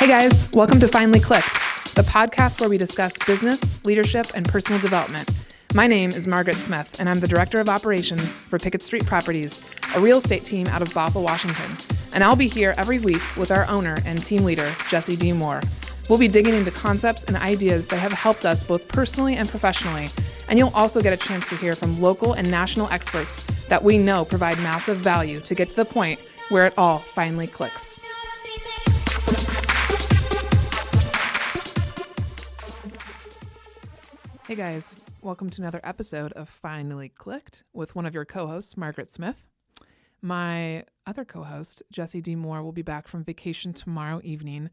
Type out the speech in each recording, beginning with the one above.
Hey guys, welcome to Finally Clicked, the podcast where we discuss business, leadership, and personal development. My name is Margaret Smith, and I'm the Director of Operations for Pickett Street Properties, a real estate team out of Bothell, Washington. And I'll be here every week with our owner and team leader, Jesse D. Moore. We'll be digging into concepts and ideas that have helped us both personally and professionally. And you'll also get a chance to hear from local and national experts that we know provide massive value to get to the point where it all finally clicks. Hey guys, welcome to another episode of Finally Clicked with one of your co-hosts, Margaret Smith. My other co-host, Jesse D. Moore, will be back from vacation tomorrow evening,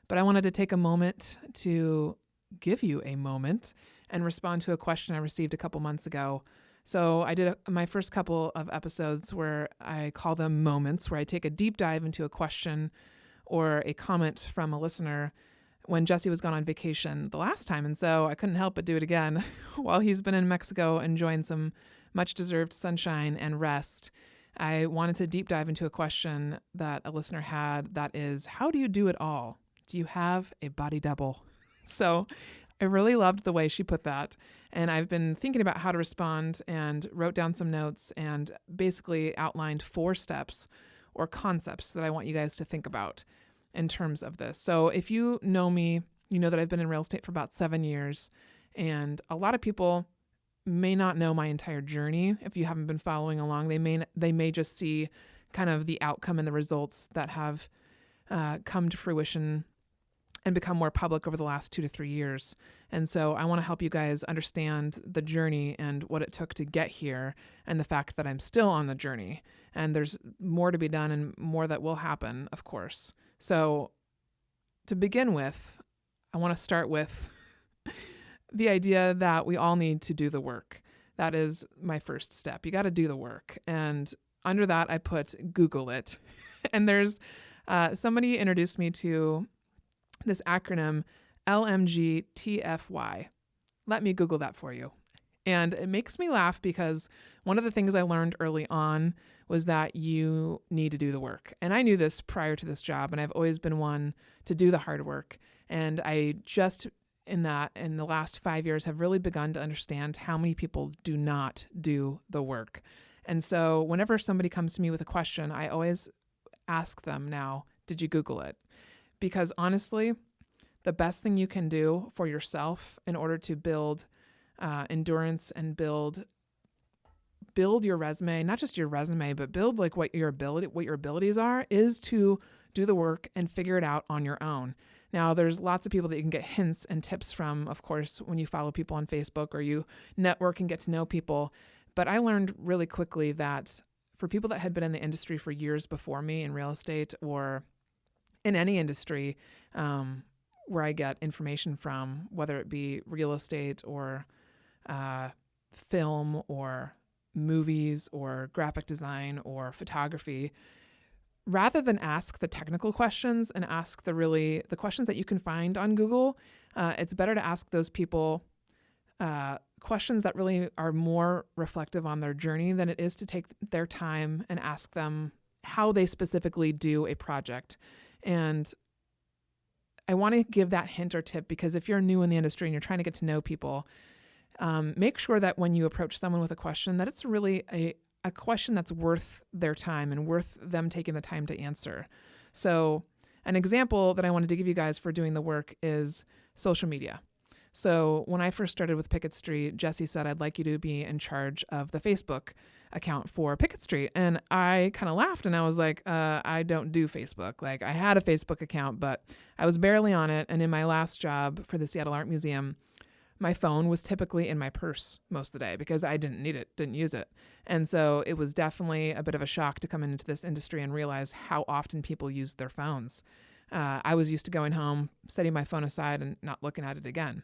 but I wanted to take a moment to give you a moment and respond to a question I received a couple months ago. So I did my first couple of episodes where I call them moments, where I take a deep dive into a question or a comment from a listener when Jesse was gone on vacation the last time. And so I couldn't help but do it again while he's been in Mexico enjoying some much deserved sunshine and rest. I wanted to deep dive into a question that a listener had that is, how do you do it all? Do you have a body double? So I really loved the way she put that. And I've been thinking about how to respond and wrote down some notes and basically outlined 4 steps or concepts that I want you guys to think about in terms of this. So if you know me, you know that I've been in real estate for about 7 years, and a lot of people may not know my entire journey. If you haven't been following along, they may just see kind of the outcome and the results that have come to fruition and become more public over the last 2 to 3 years. And so I want to help you guys understand the journey and what it took to get here, and the fact that I'm still on the journey. And there's more to be done and more that will happen, of course. So to begin with, I want to start with the idea that we all need to do the work. That is my first step. You got to do the work. And under that, I put Google it. And there's somebody introduced me to this acronym, LMGTFY. Let me Google that for you. And it makes me laugh because one of the things I learned early on was that you need to do the work. And I knew this prior to this job, and I've always been one to do the hard work. And I just, in the last 5 years, have really begun to understand how many people do not do the work. And so whenever somebody comes to me with a question, I always ask them now, did you Google it? Because honestly, the best thing you can do for yourself in order to build endurance and build your resume, not just your resume, but build like what your abilities are, is to do the work and figure it out on your own. Now, there's lots of people that you can get hints and tips from, of course, when you follow people on Facebook or you network and get to know people. But I learned really quickly that for people that had been in the industry for years before me in real estate or in any industry where I get information from, whether it be real estate or film or movies or graphic design or photography, rather than ask the technical questions and ask the questions that you can find on Google, it's better to ask those people questions that really are more reflective on their journey than it is to take their time and ask them how they specifically do a project. And I want to give that hint or tip because if you're new in the industry and you're trying to get to know people, make sure that when you approach someone with a question, that it's really a question that's worth their time and worth them taking the time to answer. So an example that I wanted to give you guys for doing the work is social media. So when I first started with Pickett Street, Jesse said, I'd like you to be in charge of the Facebook account for Pickett Street. And I kind of laughed and I was like, I don't do Facebook. Like I had a Facebook account, but I was barely on it. And in my last job for the Seattle Art Museum, my phone was typically in my purse most of the day because I didn't need it, didn't use it. And so it was definitely a bit of a shock to come into this industry and realize how often people use their phones. I was used to going home, setting my phone aside and not looking at it again.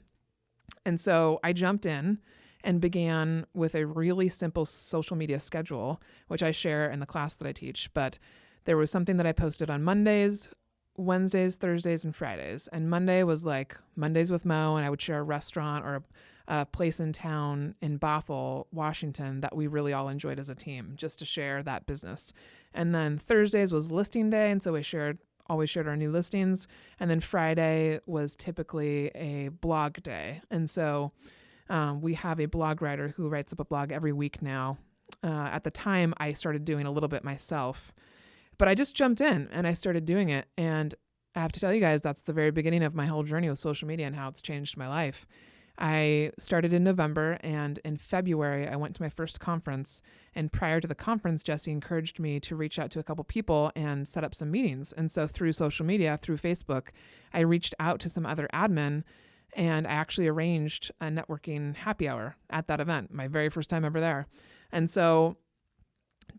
And so I jumped in and began with a really simple social media schedule, which I share in the class that I teach. But there was something that I posted on Mondays, Wednesdays, Thursdays, and Fridays. And Monday was like Mondays with Mo, and I would share a restaurant or a place in town in Bothell, Washington that we really all enjoyed as a team, just to share that business. And then Thursdays was listing day, and so we shared always shared our new listings. And then Friday was typically a blog day. And so we have a blog writer who writes up a blog every week now. At the time, I started doing a little bit myself, but I just jumped in and I started doing it. And I have to tell you guys, that's the very beginning of my whole journey with social media and how it's changed my life. I started in November, and in February, I went to my first conference. And prior to the conference, Jesse encouraged me to reach out to a couple people and set up some meetings. And so through social media, through Facebook, I reached out to some other admin, and I actually arranged a networking happy hour at that event, my very first time ever there. And so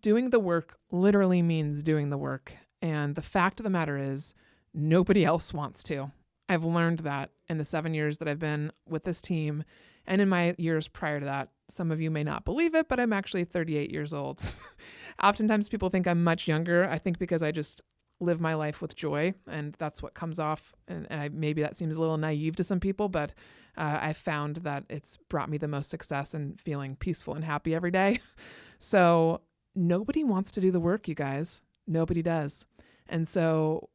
doing the work literally means doing the work. And the fact of the matter is, nobody else wants to. I've learned that in the 7 years that I've been with this team, and in my years prior to that. Some of you may not believe it, but I'm actually 38 years old. Oftentimes people think I'm much younger. I think because I just live my life with joy, and that's what comes off. And maybe that seems a little naive to some people, but I've found that it's brought me the most success and feeling peaceful and happy every day. So nobody wants to do the work, you guys. Nobody does. And so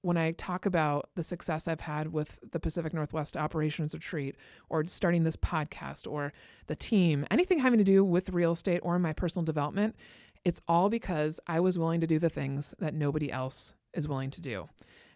when I talk about the success I've had with the Pacific Northwest Operations Retreat, or starting this podcast, or the team, anything having to do with real estate or my personal development, it's all because I was willing to do the things that nobody else is willing to do.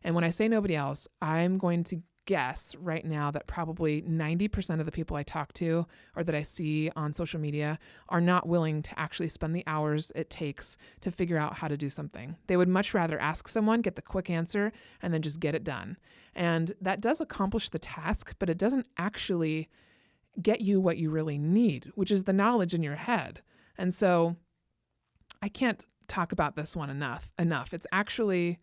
And when I say nobody else, I'm going to guess right now that probably 90% of the people I talk to or that I see on social media are not willing to actually spend the hours it takes to figure out how to do something. They would much rather ask someone, get the quick answer, and then just get it done. And that does accomplish the task, but it doesn't actually get you what you really need, which is the knowledge in your head. And so I can't talk about this one enough. It's actually,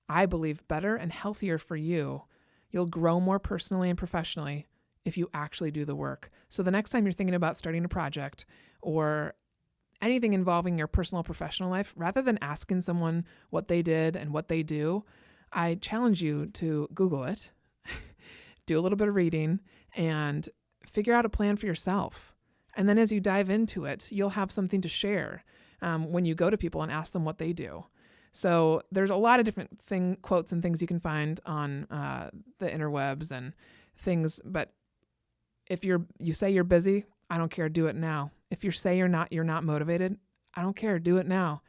I believe, better and healthier for you. You'll grow more personally and professionally if you actually do the work. So the next time you're thinking about starting a project or anything involving your personal or professional life, rather than asking someone what they did and what they do, I challenge you to Google it, do a little bit of reading, and figure out a plan for yourself. And then as you dive into it, you'll have something to share when you go to people and ask them what they do. So there's a lot of different quotes and things you can find on the interwebs and things. But if you say you're busy, I don't care. Do it now. If you say you're not motivated, I don't care. Do it now.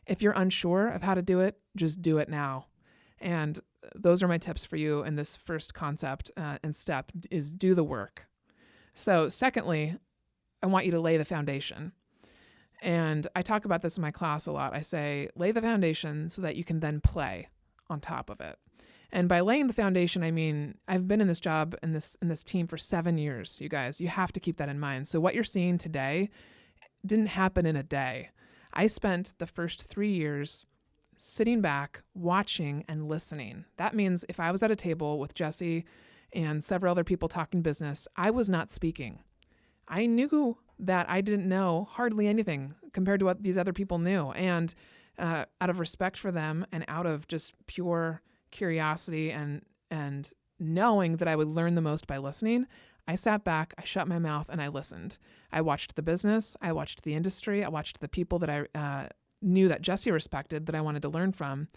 If you're unsure of how to do it, just do it now. And those are my tips for you in this first concept and step is do the work. So secondly, I want you to lay the foundation. And I talk about this in my class a lot. I say, lay the foundation so that you can then play on top of it. And by laying the foundation, I mean, I've been in this job in this team for 7 years, you guys. You have to keep that in mind. So what you're seeing today didn't happen in a day. I spent the first 3 years sitting back, watching and listening. That means if I was at a table with Jesse and several other people talking business, I was not speaking. I knew that I didn't know hardly anything compared to what these other people knew. And out of respect for them and out of just pure curiosity and knowing that I would learn the most by listening, I sat back, I shut my mouth, and I listened. I watched the business, I watched the industry, I watched the people that I knew that Jesse respected, that I wanted to learn from.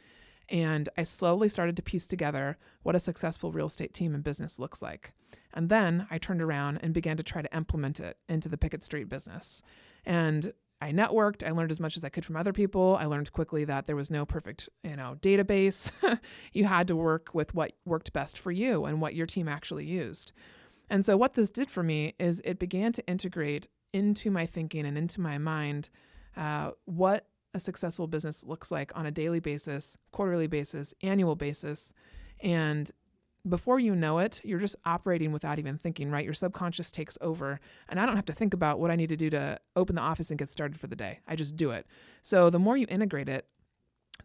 And I slowly started to piece together what a successful real estate team and business looks like. And then I turned around and began to try to implement it into the Pickett Street business. And I networked. I learned as much as I could from other people. I learned quickly that there was no perfect, database. You had to work with what worked best for you and what your team actually used. And so what this did for me is it began to integrate into my thinking and into my mind what a successful business looks like on a daily basis, quarterly basis, annual basis. And before you know it, you're just operating without even thinking, right? Your subconscious takes over. And I don't have to think about what I need to do to open the office and get started for the day. I just do it. So the more you integrate it,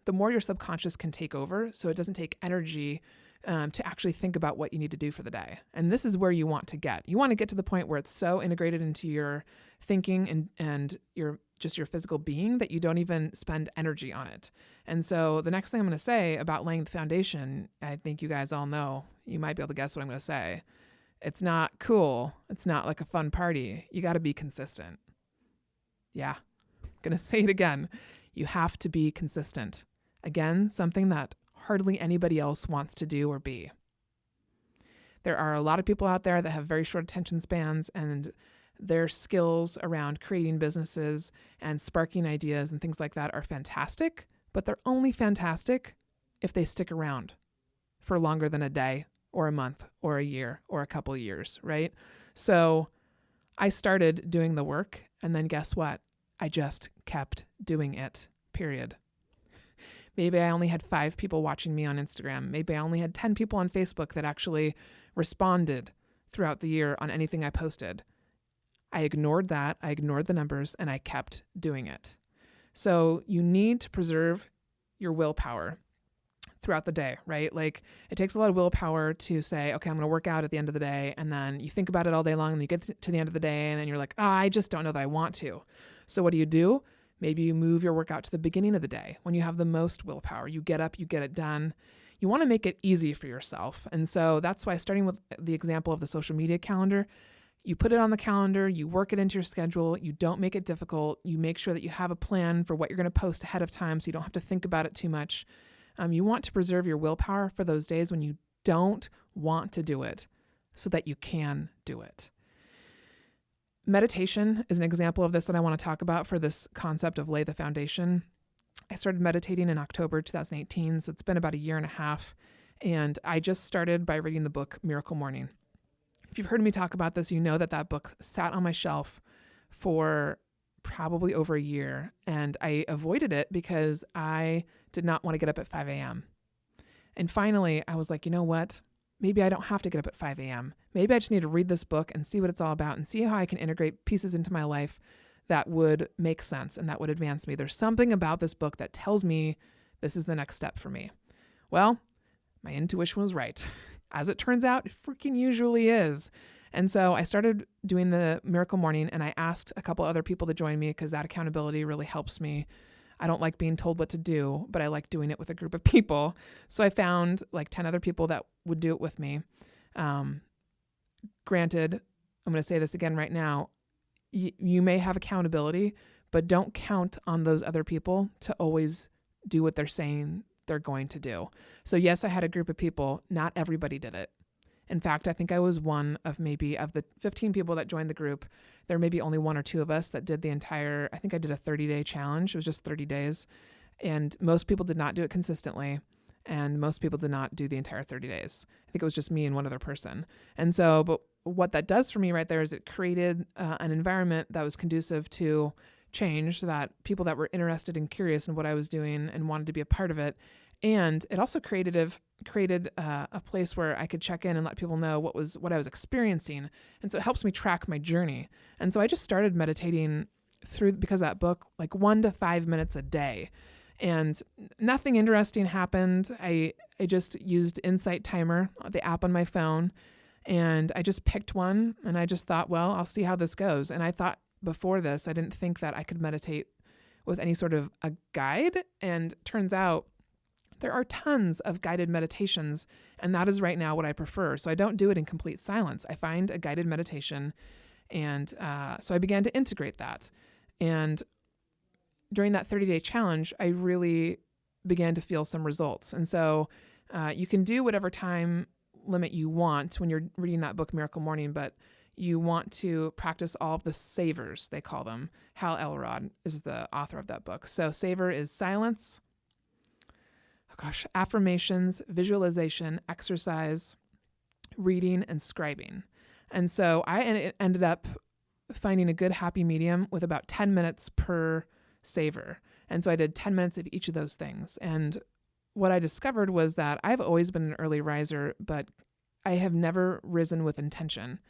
the more your subconscious can take over. So it doesn't take energy to actually think about what you need to do for the day. And this is where you want to get. You want to get to the point where it's so integrated into your thinking and your physical being that you don't even spend energy on it. And so the next thing I'm going to say about laying the foundation, I think you guys all know, you might be able to guess what I'm going to say. It's not cool. It's not like a fun party. You got to be consistent. Yeah, I'm going to say it again. You have to be consistent. Again, something that hardly anybody else wants to do or be. There are a lot of people out there that have very short attention spans, and their skills around creating businesses and sparking ideas and things like that are fantastic, but they're only fantastic if they stick around for longer than a day or a month or a year or a couple of years, right? So I started doing the work, and then guess what? I just kept doing it, period. Maybe I only had 5 people watching me on Instagram. Maybe I only had 10 people on Facebook that actually responded throughout the year on anything I posted. I ignored that. I ignored the numbers, and I kept doing it. So you need to preserve your willpower throughout the day, right? Like, it takes a lot of willpower to say, okay, I'm going to work out at the end of the day. And then you think about it all day long, and you get to the end of the day, and then you're like, I just don't know that I want to. So what do? Maybe you move your workout to the beginning of the day when you have the most willpower. You get up, you get it done. You want to make it easy for yourself. And so that's why, starting with the example of the social media calendar, you put it on the calendar, you work it into your schedule, you don't make it difficult, you make sure that you have a plan for what you're going to post ahead of time so you don't have to think about it too much. You want to preserve your willpower for those days when you don't want to do it so that you can do it. Meditation is an example of this that I want to talk about for this concept of lay the foundation. I started meditating in October 2018, so it's been about a year and a half, and I just started by reading the book Miracle Morning. If you've heard me talk about this, you know that book sat on my shelf for probably over a year, and I avoided it because I did not want to get up at 5 a.m. And finally, I was like, you know what? Maybe I don't have to get up at 5 a.m. Maybe I just need to read this book and see what it's all about and see how I can integrate pieces into my life that would make sense and that would advance me. There's something about this book that tells me this is the next step for me. Well, my intuition was right. As it turns out, it freaking usually is. And so I started doing the Miracle Morning, and I asked a couple other people to join me because that accountability really helps me. I don't like being told what to do, but I like doing it with a group of people. So I found like 10 other people that would do it with me. Granted, I'm going to say this again right now. You may have accountability, but don't count on those other people to always do what they're saying they're going to do. So yes, I had a group of people. Not everybody did it. In fact, I think I was one of the 15 people that joined the group. There may be only 1 or 2 of us that did I think I did a 30-day challenge. It was just 30 days. And most people did not do it consistently. And most people did not do the entire 30 days. I think it was just me and one other person. And so, but what that does for me right there is it created an environment that was conducive to change, so that people that were interested and curious in what I was doing and wanted to be a part of it. And it also created a place where I could check in and let people know what I was experiencing. And so it helps me track my journey. And so I just started meditating because of that book, like 1 to 5 minutes a day. And nothing interesting happened. I just used Insight Timer, the app on my phone, and I just picked one, and I just thought, well, I'll see how this goes. And I thought before this, I didn't think that I could meditate with any sort of a guide. And turns out there are tons of guided meditations, and that is right now what I prefer. So I don't do it in complete silence. I find a guided meditation, and so I began to integrate that. And during that 30-day challenge, I really began to feel some results. And so you can do whatever time limit you want when you're reading that book, Miracle Morning, but you want to practice all of the savers, they call them. Hal Elrod is the author of that book. So saver is silence, affirmations, visualization, exercise, reading, and scribing. And so I ended up finding a good happy medium with about 10 minutes per savor. And so I did 10 minutes of each of those things. And what I discovered was that I've always been an early riser, but I have never risen with intention.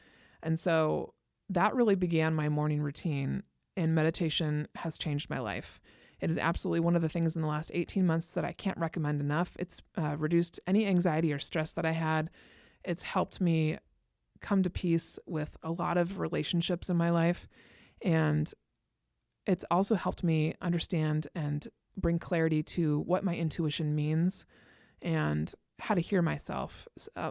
And so that really began my morning routine, and meditation has changed my life. It is absolutely one of the things in the last 18 months that I can't recommend enough. It's reduced any anxiety or stress that I had. It's helped me come to peace with a lot of relationships in my life. And it's also helped me understand and bring clarity to what my intuition means and how to hear myself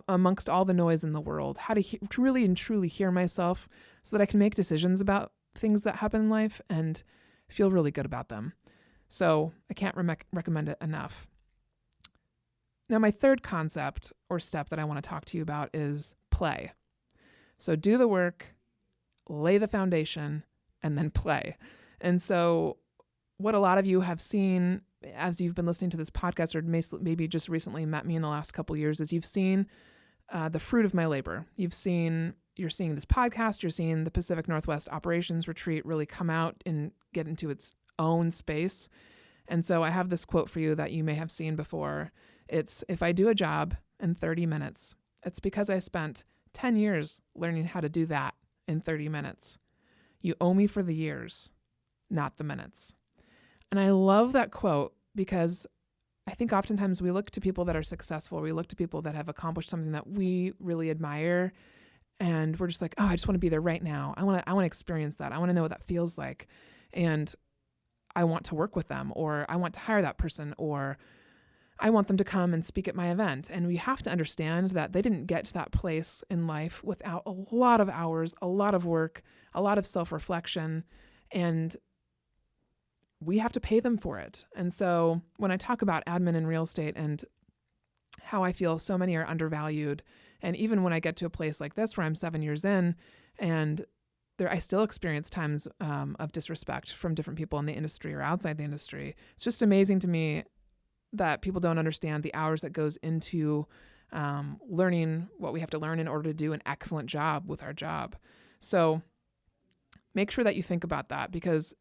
amongst all the noise in the world, how to really and truly hear myself so that I can make decisions about things that happen in life and feel really good about them. So I can't recommend it enough. Now, my third concept or step that I want to talk to you about is play. So do the work, lay the foundation, and then play. And so what a lot of you have seen as you've been listening to this podcast, or maybe just recently met me in the last couple of years, is you've seen the fruit of my labor. You're seeing this podcast, you're seeing the Pacific Northwest Operations Retreat really come out and get into its own space. And so I have this quote for you that you may have seen before. It's, if I do a job in 30 minutes, it's because I spent 10 years learning how to do that in 30 minutes. You owe me for the years, not the minutes. And I love that quote because I think oftentimes we look to people that are successful. We look to people that have accomplished something that we really admire. And we're just like, oh, I just want to be there right now. I want to experience that. I want to know what that feels like. And I want to work with them, or I want to hire that person, or I want them to come and speak at my event. And we have to understand that they didn't get to that place in life without a lot of hours, a lot of work, a lot of self-reflection, and we have to pay them for it. And so when I talk about admin in real estate and how I feel so many are undervalued, and even when I get to a place like this where I'm 7 years in, and I still experience times of disrespect from different people in the industry or outside the industry. It's just amazing to me that people don't understand the hours that goes into learning what we have to learn in order to do an excellent job with our job. So make sure that you think about that, because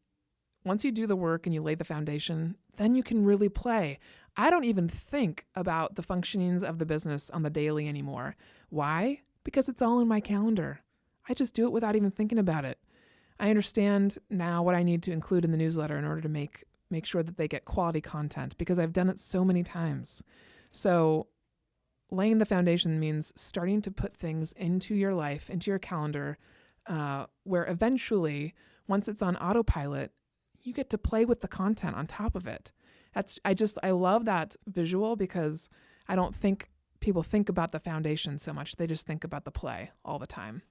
once you do the work and you lay the foundation, then you can really play. I don't even think about the functionings of the business on the daily anymore. Why? Because it's all in my calendar. I just do it without even thinking about it. I understand now what I need to include in the newsletter in order to make sure that they get quality content, because I've done it so many times. So laying the foundation means starting to put things into your life, into your calendar, where eventually, once it's on autopilot, you get to play with the content on top of it. I love that visual, because I don't think people think about the foundation so much. They just think about the play all the time.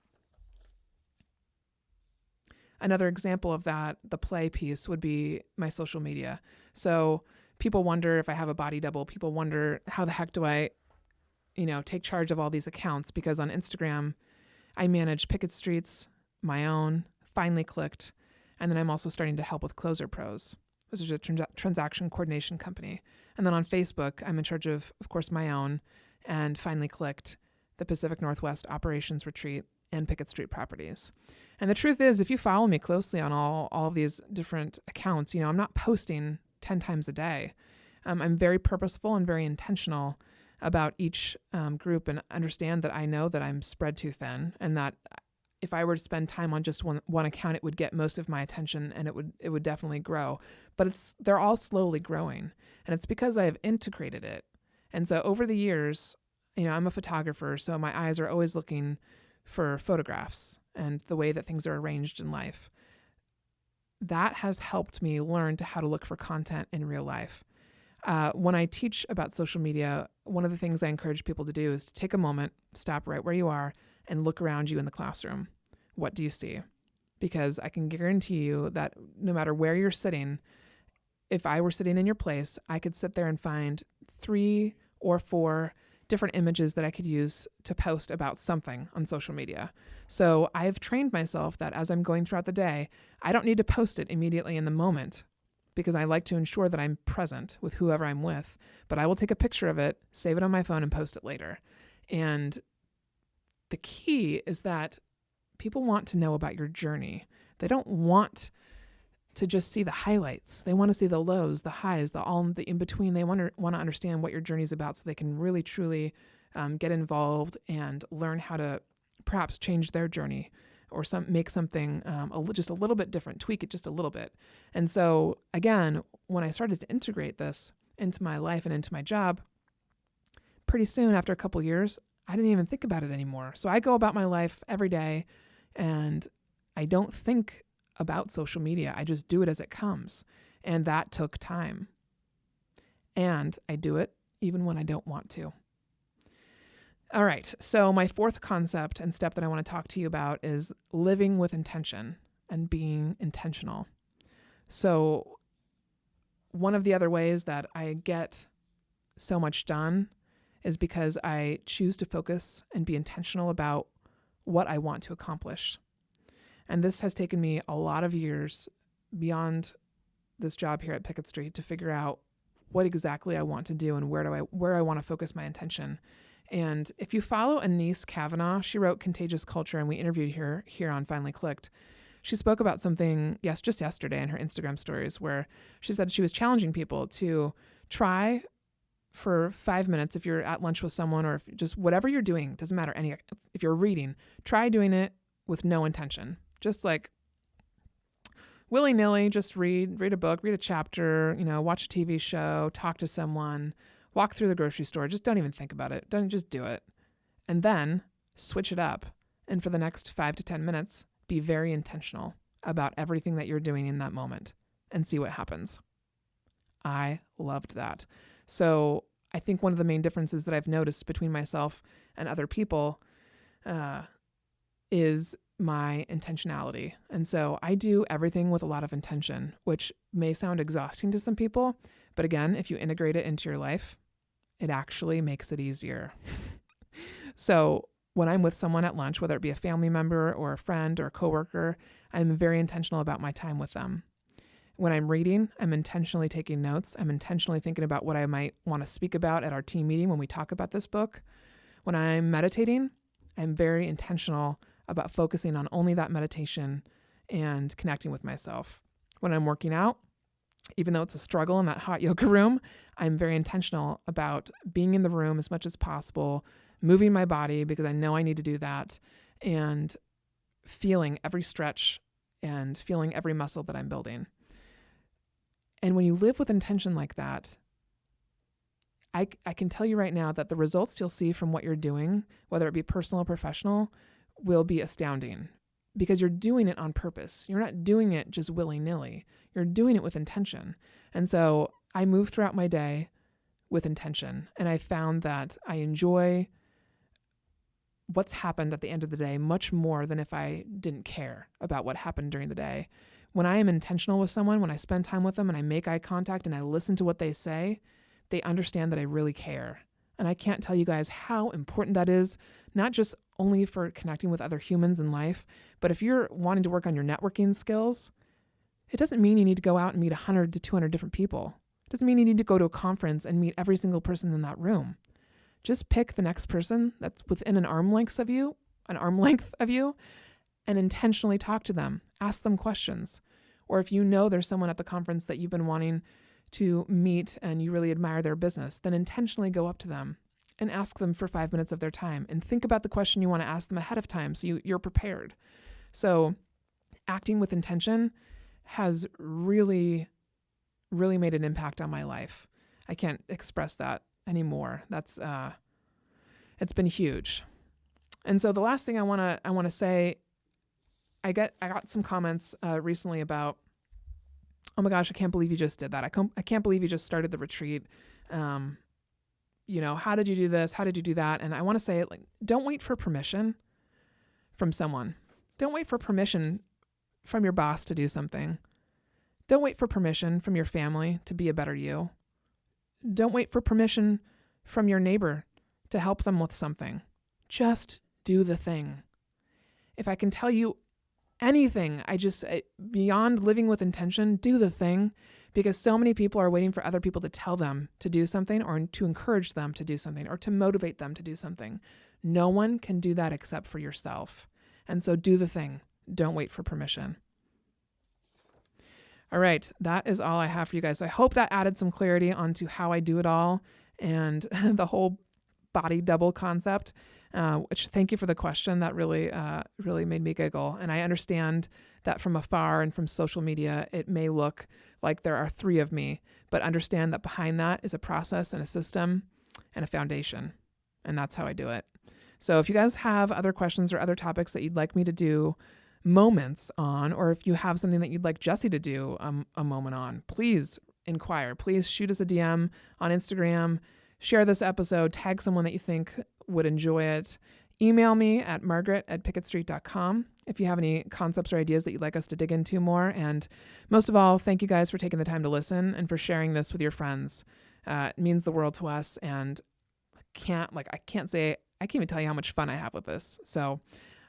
Another example of that, the play piece, would be my social media. So people wonder if I have a body double. People wonder, how the heck do I, take charge of all these accounts? Because on Instagram, I manage Pickett Street's, my own, Finally Clicked, and then I'm also starting to help with Closer Pros. This is a transaction coordination company. And then on Facebook, I'm in charge of course, my own, and Finally Clicked, the Pacific Northwest Operations Retreat, and Pickett Street Properties. And the truth is, if you follow me closely on all of these different accounts, I'm not posting 10 times a day. I'm very purposeful and very intentional about each group, and understand that I know that I'm spread too thin, and that if I were to spend time on just one account, it would get most of my attention, and it would definitely grow. But they're all slowly growing, and it's because I have integrated it. And so over the years, I'm a photographer, so my eyes are always looking for photographs and the way that things are arranged in life. That has helped me learn how to look for content in real life. When I teach about social media, one of the things I encourage people to do is to take a moment, stop right where you are, and look around you in the classroom. What do you see? Because I can guarantee you that no matter where you're sitting, if I were sitting in your place, I could sit there and find 3 or 4 different images that I could use to post about something on social media. So I've trained myself that as I'm going throughout the day, I don't need to post it immediately in the moment, because I like to ensure that I'm present with whoever I'm with, but I will take a picture of it, save it on my phone, and post it later. And the key is that people want to know about your journey. They don't want to just see the highlights. They want to see the lows, the highs, the in-between. They want to understand what your journey is about, so they can really, truly get involved and learn how to perhaps change their journey, or make something just a little bit different, tweak it just a little bit. And so again, when I started to integrate this into my life and into my job, pretty soon after a couple years, I didn't even think about it anymore. So I go about my life every day, and I don't think about social media. I just do it as it comes. And that took time. And I do it even when I don't want to. All right. So my fourth concept and step that I want to talk to you about is living with intention and being intentional. So one of the other ways that I get so much done is because I choose to focus and be intentional about what I want to accomplish. And this has taken me a lot of years beyond this job here at Pickett Street to figure out what exactly I want to do and where I want to focus my intention. And if you follow Anise Kavanaugh, she wrote Contagious Culture, and we interviewed her here on Finally Clicked. She spoke about something, just yesterday in her Instagram stories, where she said she was challenging people to try for 5 minutes if you're at lunch with someone, or if just whatever you're doing, doesn't matter. If you're reading, try doing it with no intention. Just like willy-nilly, just read a book, read a chapter, watch a TV show, talk to someone, walk through the grocery store. Just don't even think about it. Don't just do it. And then switch it up. And for the next 5 to 10 minutes, be very intentional about everything that you're doing in that moment and see what happens. I loved that. So I think one of the main differences that I've noticed between myself and other people is my intentionality. And so I do everything with a lot of intention, which may sound exhausting to some people. But again, if you integrate it into your life, it actually makes it easier. So when I'm with someone at lunch, whether it be a family member or a friend or a coworker, I'm very intentional about my time with them. When I'm reading, I'm intentionally taking notes. I'm intentionally thinking about what I might want to speak about at our team meeting when we talk about this book. When I'm meditating, I'm very intentional about focusing on only that meditation and connecting with myself. When I'm working out, even though it's a struggle in that hot yoga room, I'm very intentional about being in the room as much as possible, moving my body because I know I need to do that, and feeling every stretch and feeling every muscle that I'm building. And when you live with intention like that, I can tell you right now that the results you'll see from what you're doing, whether it be personal or professional, will be astounding because you're doing it on purpose. You're not doing it just willy-nilly. You're doing it with intention. And so I move throughout my day with intention, and I found that I enjoy what's happened at the end of the day much more than if I didn't care about what happened during the day. When I am intentional with someone, when I spend time with them and I make eye contact and I listen to what they say, they understand that I really care. And I can't tell you guys how important that is, not just only for connecting with other humans in life, but if you're wanting to work on your networking skills, it doesn't mean you need to go out and meet 100 to 200 different people. It doesn't mean you need to go to a conference and meet every single person in that room. Just pick the next person that's within an arm length of you, and intentionally talk to them. Ask them questions. Or if you know there's someone at the conference that you've been wanting to meet and you really admire their business, then intentionally go up to them and ask them for 5 minutes of their time and think about the question you want to ask them ahead of time so you're prepared. So acting with intention has really, really made an impact on my life. I can't express that anymore. It's been huge. And so the last thing I want to say, I got some comments recently about, oh my gosh, I can't believe you just did that. I can't believe you just started the retreat. How did you do this? How did you do that? And I want to say, don't wait for permission from someone. Don't wait for permission from your boss to do something. Don't wait for permission from your family to be a better you. Don't wait for permission from your neighbor to help them with something. Just do the thing. If I can tell you anything, beyond living with intention, do the thing, because so many people are waiting for other people to tell them to do something or to encourage them to do something or to motivate them to do something. No one can do that except for yourself. And so do the thing. Don't wait for permission. All right, that is all I have for you guys. I hope that added some clarity onto how I do it all and the whole body double concept, which thank you for the question. That really made me giggle. And I understand that from afar and from social media, it may look like there are 3 of me, but understand that behind that is a process and a system and a foundation. And that's how I do it. So if you guys have other questions or other topics that you'd like me to do moments on, or if you have something that you'd like Jessie to do a moment on, please inquire. Please shoot us a DM on Instagram, share this episode, tag someone that you think would enjoy it. Email me at margaret@pickettstreet.com if you have any concepts or ideas that you'd like us to dig into more. And most of all, thank you guys for taking the time to listen and for sharing this with your friends. It means the world to us. And can't even tell you how much fun I have with this. So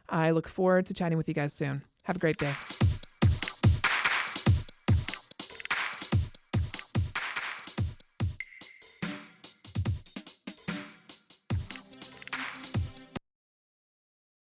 I look forward to chatting with you guys soon. Have a great day.